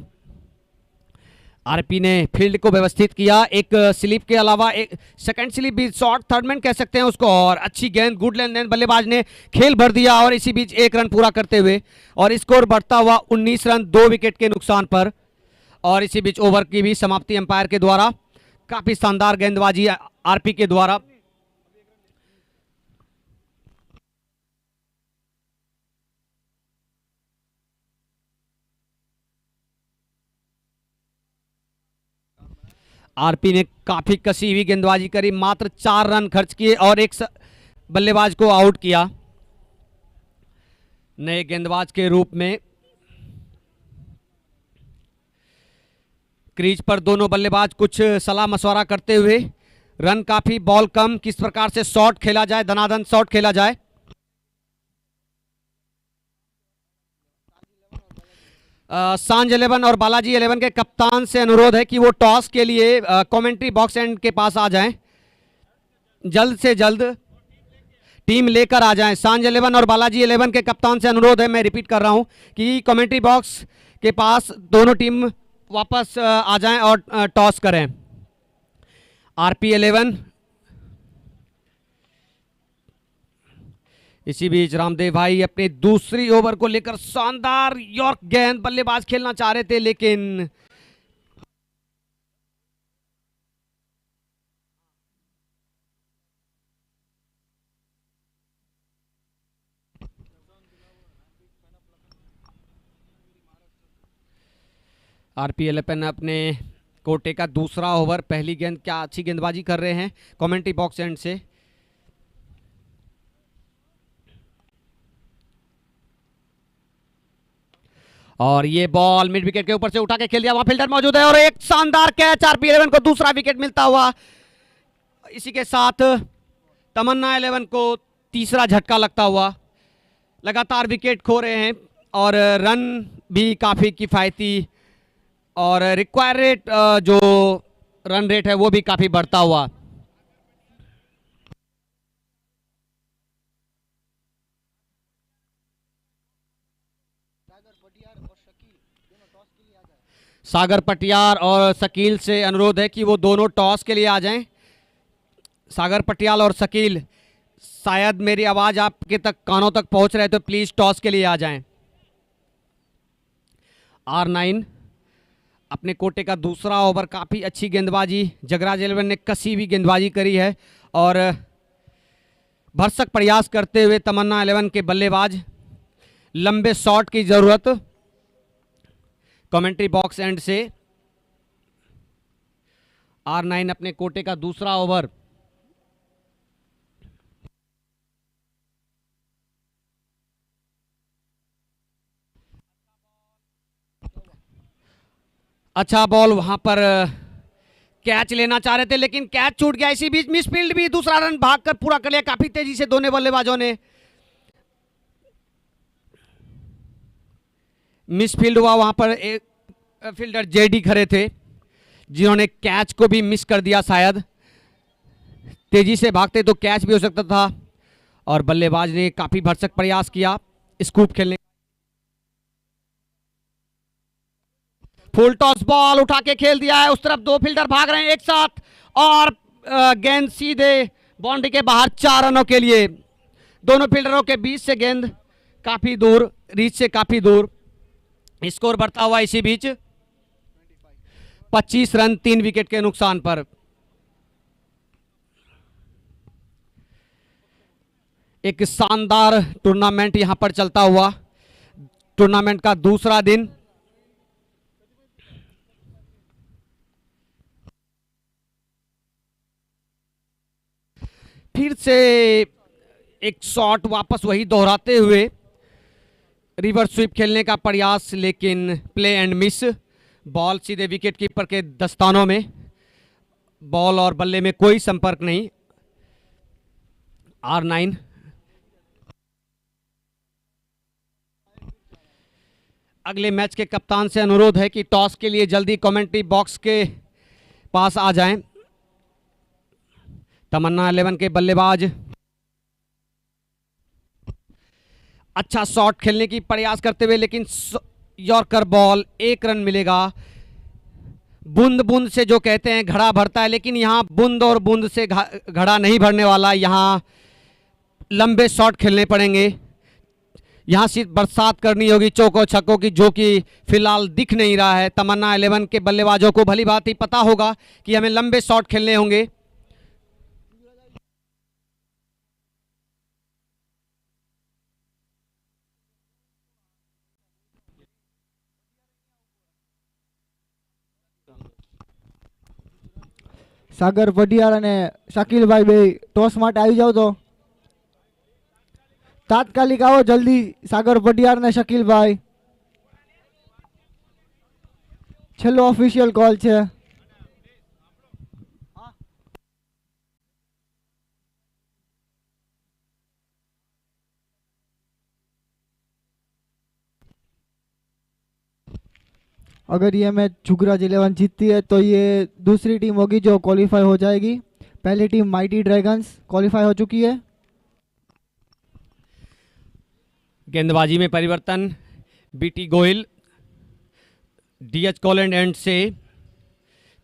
आरपी ने फील्ड को व्यवस्थित किया, एक स्लिप के अलावा एक सेकंड स्लिप भी, शॉर्ट थर्ड मैन कह सकते हैं उसको, और अच्छी गेंद, गुड लेन, बल्लेबाज ने खेल भर दिया और इसी बीच एक रन पूरा करते हुए और स्कोर बढ़ता हुआ 19 रन 2 विकेट के नुकसान पर। और इसी बीच ओवर की भी समाप्ति अंपायर के द्वारा, काफी शानदार गेंदबाजी आरपी के द्वारा। आरपी ने काफी कसी हुई गेंदबाजी करी, मात्र 4 रन खर्च किए और एक बल्लेबाज को आउट किया। नए गेंदबाज के रूप में क्रीज पर दोनों बल्लेबाज कुछ सलाह मशवरा करते हुए, रन काफी, बॉल कम, किस प्रकार से शॉट खेला जाए, दनादन शॉट खेला जाए। सांझ 11 और बालाजी 11 के कप्तान से अनुरोध है कि वो टॉस के लिए कमेंट्री बॉक्स एंड के पास आ जाएं, जल्द से जल्द टीम लेकर आ जाएं। सांझ 11 और बालाजी 11 के कप्तान से अनुरोध है, मैं रिपीट कर रहा हूं, कि कमेंट्री बॉक्स के पास दोनों टीम वापस आ जाएं और टॉस करें। आरपी 11, इसी बीच रामदेव भाई अपने दूसरी ओवर को लेकर शानदार यॉर्क गेंद, बल्लेबाज खेलना चाह रहे थे लेकिन आरपी 11 अपने कोटे का दूसरा ओवर, पहली गेंद, क्या अच्छी गेंदबाजी कर रहे हैं कमेंट्री बॉक्स एंड से। और ये बॉल मिड विकेट के ऊपर से उठा के खेल दिया, वहां फील्डर मौजूद है और एक शानदार कैच, आरपी 11 को दूसरा विकेट मिलता हुआ। इसी के साथ तमन्ना 11 को तीसरा झटका लगता हुआ, लगातार विकेट खो रहे हैं और रन भी काफी किफायती और रिक्वायर रेट, जो रन रेट है वो भी काफी बढ़ता हुआ। सागर पटियार और शकील से अनुरोध है कि वो दोनों टॉस के लिए आ जाएं। सागर पटियाल और शकील, शायद मेरी आवाज आपके तक कानों तक पहुंच रहे तो प्लीज टॉस के लिए आ जाएं। R9 अपने कोटे का दूसरा ओवर, काफी अच्छी गेंदबाजी, जगराज 11 ने कसी हुई गेंदबाजी करी है और भरसक प्रयास करते हुए तमन्ना 11 के बल्लेबाज, लंबे शॉट की जरूरत। कमेंट्री बॉक्स एंड से R9 अपने कोटे का दूसरा ओवर, अच्छा बॉल, वहां पर कैच लेना चाह रहे थे लेकिन कैच छूट गया। इसी बीच मिसफील्ड भी, दूसरा रन भागकर पूरा कर लिया काफी तेजी से दोनों बल्लेबाजों ने। मिसफील्ड हुआ, वहां पर एक फील्डर जेडी खड़े थे जिन्होंने कैच को भी मिस कर दिया, शायद तेजी से भागते तो कैच भी हो सकता था और बल्लेबाज ने काफी भरसक प्रयास किया स्कूप खेलने। फुल टॉस बॉल उठा के खेल दिया है, उस तरफ दो फील्डर भाग रहे हैं एक साथ और गेंद सीधे बाउंड्री के बाहर, 4 रनों के लिए। दोनों फील्डरों के बीच से गेंद काफी दूर, रीच से काफी दूर। स्कोर बढ़ता हुआ इसी बीच 25 रन 3 विकेट के नुकसान पर। एक शानदार टूर्नामेंट यहां पर चलता हुआ, टूर्नामेंट का दूसरा दिन। फिर से एक शॉट वापस वही दोहराते हुए रिवर्स स्वीप खेलने का प्रयास, लेकिन प्ले एंड मिस। बॉल सीधे विकेट कीपर के दस्तानों में, बॉल और बल्ले में कोई संपर्क नहीं। R9 अगले मैच के कप्तान से अनुरोध है कि टॉस के लिए जल्दी कमेंट्री बॉक्स के पास आ जाएं। तमन्ना 11 के बल्लेबाज अच्छा शॉट खेलने की प्रयास करते हुए, लेकिन यॉर्कर बॉल, 1 रन मिलेगा। बूंद बूंद से जो कहते हैं घड़ा भरता है, लेकिन यहाँ बूंद और बूंद से घड़ा नहीं भरने वाला। यहाँ लंबे शॉट खेलने पड़ेंगे। यहाँ सिर्फ बरसात करनी होगी चौकों छक्कों की, जो कि फिलहाल दिख नहीं रहा है। तमन्ना 11 के बल्लेबाजों को भली बात ही पता होगा कि हमें लंबे शॉट खेलने होंगे। સાગર પઢિયાર અને શકીલભાઈ બે ટોસ માટે આવી જાવ તો તાત્કાલિક આવો જલ્દી. સાગર પઢિયાર ને શકીલભાઈ, છેલ્લો ઓફિશિયલ કોલ છે. अगर ये मैच जुगराज 11 जीतती है तो ये दूसरी टीम होगी जो क्वालिफाई हो जाएगी. पहली टीम माइटी ड्रैगन्स क्वालिफाई हो चुकी है. गेंदबाजी में परिवर्तन, बीटी गोयल डीएच कॉलैंड एंड से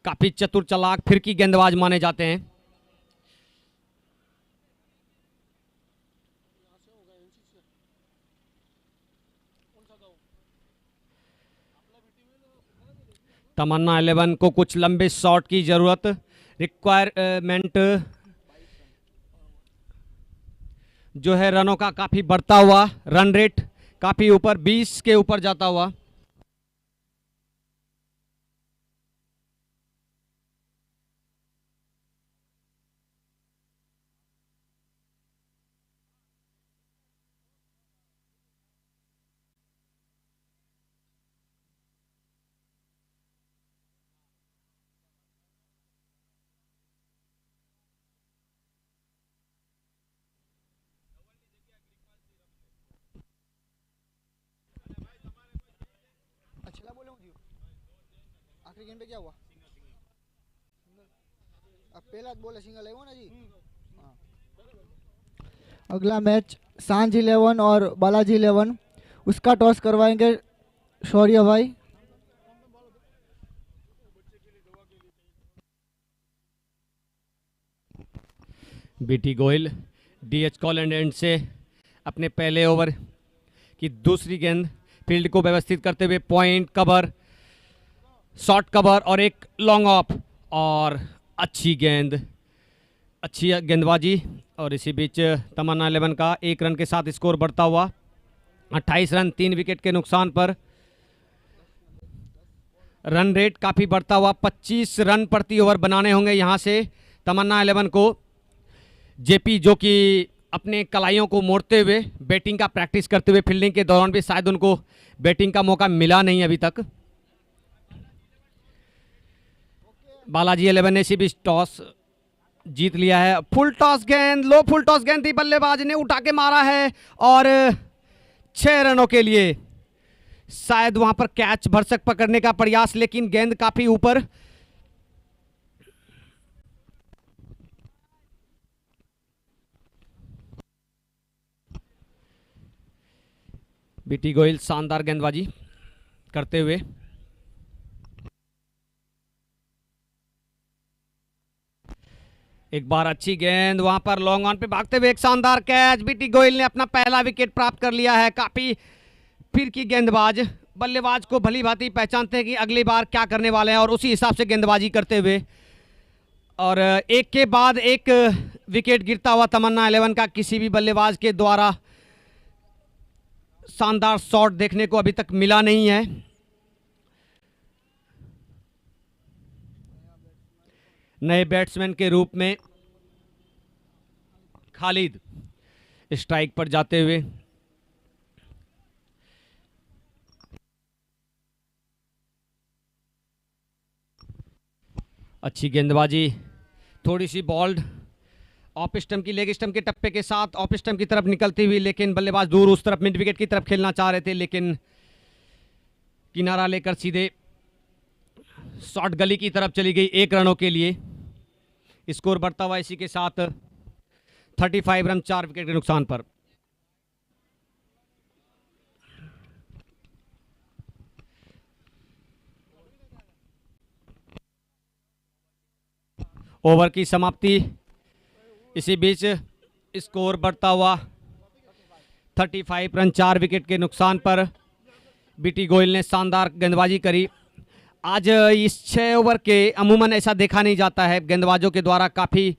काफी चतुर चालाक फिरकी गेंदबाज माने जाते हैं। तमन्ना 11 को कुछ लंबे शॉट की जरूरत, रिक्वायरमेंट जो है रनों का काफी बढ़ता हुआ, रन रेट काफी ऊपर 20 के ऊपर जाता हुआ। आखिरी गेंद पे क्या हुआ? अब पहला बोले सिंगल है वो ना जी. अगला मैच सांझ 11 और बालाजी 11, उसका टॉस करवाएंगे शौर्य भाई. बीटी गोयल डीएच कॉलैंड एंड से अपने पहले ओवर की दूसरी गेंद फील्ड को व्यवस्थित करते हुए पॉइंट कवर, शॉर्ट कवर और एक लॉन्ग ऑफ, और अच्छी गेंद, अच्छी गेंदबाजी। और इसी बीच तमन्ना 11 का 1 रन के साथ स्कोर बढ़ता हुआ 28 रन 3 विकेट के नुकसान पर। रन रेट काफ़ी बढ़ता हुआ 25 रन प्रति ओवर बनाने होंगे यहाँ से तमन्ना 11 को। जेपी जो कि अपने कलाइयों को मोड़ते हुए बैटिंग का प्रैक्टिस करते हुए, फील्डिंग के दौरान भी शायद उनको बैटिंग का मौका मिला नहीं अभी तक। बालाजी 11 ने इसी बीच टॉस जीत लिया है। फुल टॉस गेंद, लो फुल टॉस गेंद थी, बल्लेबाज ने उठा के मारा है और 6 रनों के लिए शायद वहां पर कैच भरसक पकड़ने का प्रयास, लेकिन गेंद काफी ऊपर। बीटी गोयल शानदार गेंदबाजी करते हुए एक बार अच्छी गेंद, वहां पर लॉन्ग ऑन पे भागते हुए एक शानदार कैच। बीटी गोयल ने अपना पहला विकेट प्राप्त कर लिया है। काफी फिर की गेंदबाज, बल्लेबाज को भली भांति पहचानते हैं कि अगली बार क्या करने वाले हैं और उसी हिसाब से गेंदबाजी करते हुए, और एक के बाद एक विकेट गिरता हुआ तमन्ना 11 का किसी भी बल्लेबाज के द्वारा शानदार शॉट देखने को अभी तक मिला नहीं है। नए बैट्समैन के रूप में खालिद स्ट्राइक पर जाते हुए, अच्छी गेंदबाजी, थोड़ी सी बॉल्ड ऑफ स्टंप की, लेग स्टंप के टप्पे के साथ ऑफ स्टंप की तरफ निकलती हुई, लेकिन बल्लेबाज दूर उस तरफ मिड विकेट की तरफ खेलना चाह रहे थे, लेकिन किनारा लेकर सीधे शॉर्ट गली की तरफ चली गई 1 रनों के लिए। स्कोर बढ़ता हुआ इसी के साथ 35 रन 4 विकेट के नुकसान पर। ओवर की समाप्ति। इसी बीच स्कोर बढ़ता हुआ 35 रन 4 विकेट के नुकसान पर। बीटी गोयल ने शानदार गेंदबाजी करी। आज इस 6 ओवर के अमूमन ऐसा देखा नहीं जाता है, गेंदबाजों के द्वारा काफ़ी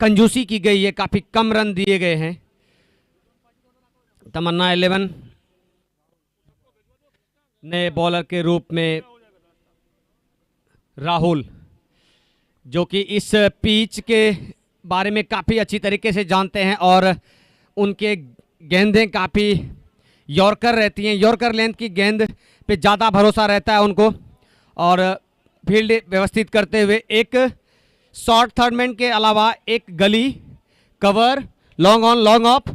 कंजूसी की गई है, काफ़ी कम रन दिए गए हैं। तमन्ना 11 नए बॉलर के रूप में राहुल, जो कि इस पिच के बारे में काफ़ी अच्छी तरीके से जानते हैं और उनके गेंदें काफ़ी यॉर्कर रहती हैं। यॉर्कर लेंथ की गेंद पे ज़्यादा भरोसा रहता है उनको, और फील्ड व्यवस्थित करते हुए एक शॉर्ट थर्ड मैन के अलावा एक गली cover, long on long off,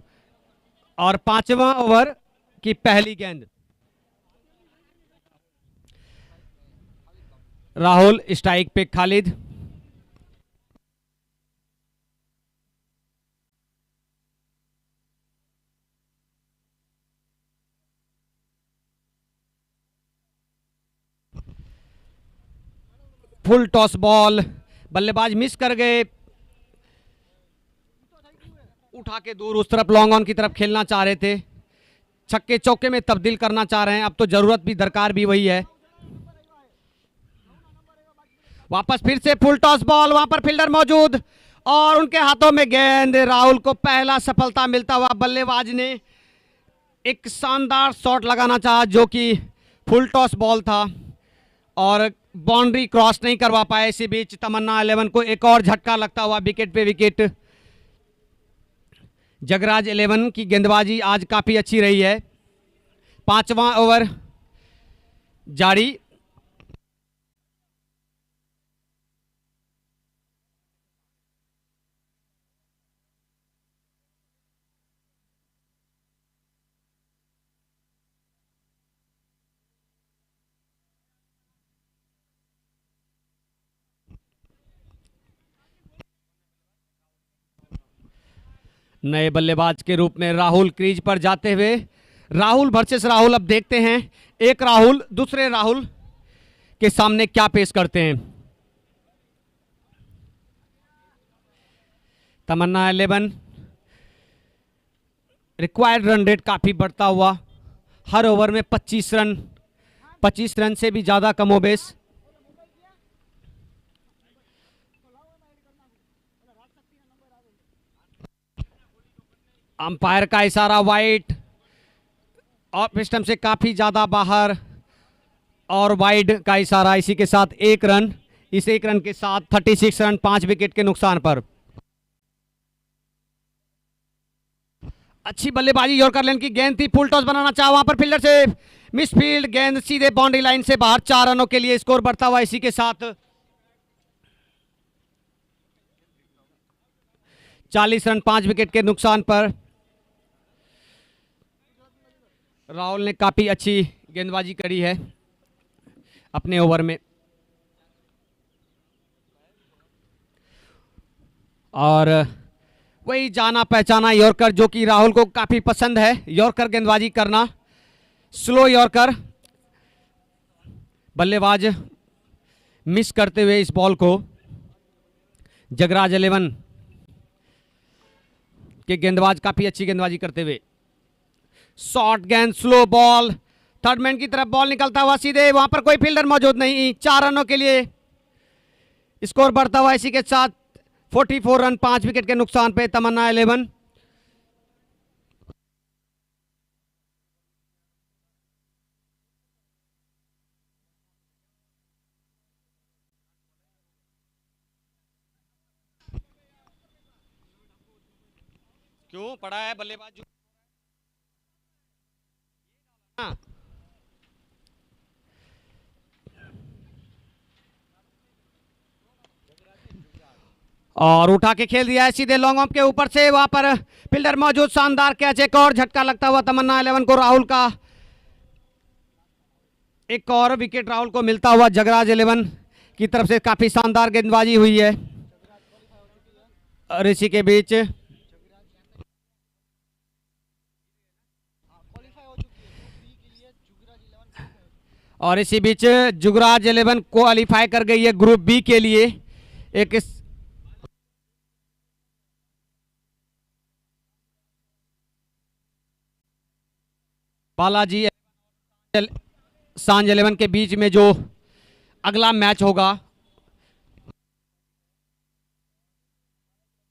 और 5वां ओवर की पहली गेंद। राहुल स्ट्राइक पे खालिद। फुल टॉस बॉल, बल्लेबाज मिस कर गए, उठा के दूर उस तरफ लॉन्ग ऑन की तरफ खेलना चाह रहे थे, छक्के चौके में तब्दील करना चाह रहे हैं। अब तो जरूरत भी दरकार भी वही है। वापस फिर से फुल टॉस बॉल, वहां पर फील्डर मौजूद और उनके हाथों में गेंद। राहुल को पहला सफलता मिलता हुआ। बल्लेबाज ने एक शानदार शॉट लगाना चाहा जो कि फुल टॉस बॉल था और बाउंड्री क्रॉस नहीं करवा पाए। इसी बीच तमन्ना 11 को एक और झटका लगता हुआ, विकेट पे विकेट। जगराज 11 की गेंदबाजी आज काफी अच्छी रही है। 5वां ओवर जारी। नए बल्लेबाज के रूप में राहुल क्रीज पर जाते हुए। राहुल वर्सेस राहुल, अब देखते हैं एक राहुल दूसरे राहुल के सामने क्या पेश करते हैं। तमन्ना 11, रिक्वायर्ड रन रेट काफी बढ़ता हुआ, हर ओवर में 25 रन, 25 रन से भी ज्यादा कमोबेश। अंपायर का इशारा वाइड, ऑफ स्टंप से काफी ज्यादा बाहर और वाइड का इशारा। इसी के साथ एक रन, इस एक रन के साथ 36 रन 5 विकेट के नुकसान पर। अच्छी बल्लेबाजी, यॉर्कर लेन की गेंद थी, फुल टॉस बनाना चाहा, वहां पर फील्डर से मिसफील्ड, गेंद सीधे बाउंड्री लाइन से बाहर। 4 रनों के लिए स्कोर बढ़ता हुआ। इसी के साथ 40 रन 5 विकेट के नुकसान पर। राहुल ने काफी अच्छी गेंदबाजी करी है अपने ओवर में और वही जाना पहचाना यॉर्कर जो कि राहुल को काफी पसंद है, यॉर्कर गेंदबाजी करना, स्लो यॉर्कर। बल्लेबाज मिस करते हुए इस बॉल को। जगराज 11 के गेंदबाज काफी अच्छी गेंदबाजी करते हुए। शॉर्ट गेंद, स्लो बॉल, थर्ड मैन की तरफ बॉल निकलता हुआ सीधे, वहां पर कोई फील्डर मौजूद नहीं। 4 रनों के लिए स्कोर बढ़ता हुआ। इसी के साथ 44 रन 5 विकेट के नुकसान पे तमन्ना 11। क्यों पड़ा है बल्लेबाज? और उठा के खेल दिया है सीधे लॉन्ग ऑफ के ऊपर से, वहां पर फील्डर मौजूद, शानदार कैच, एक और झटका लगता हुआ तमन्ना 11 को। राहुल का एक और विकेट राहुल को मिलता हुआ। जगराज 11 की तरफ से काफी शानदार गेंदबाजी हुई है। और इसी के बीच जुगराज 11 क्वालिफाई कर गई है ग्रुप बी के लिए। एक बालाजी सांझ 11 के बीच में जो अगला मैच होगा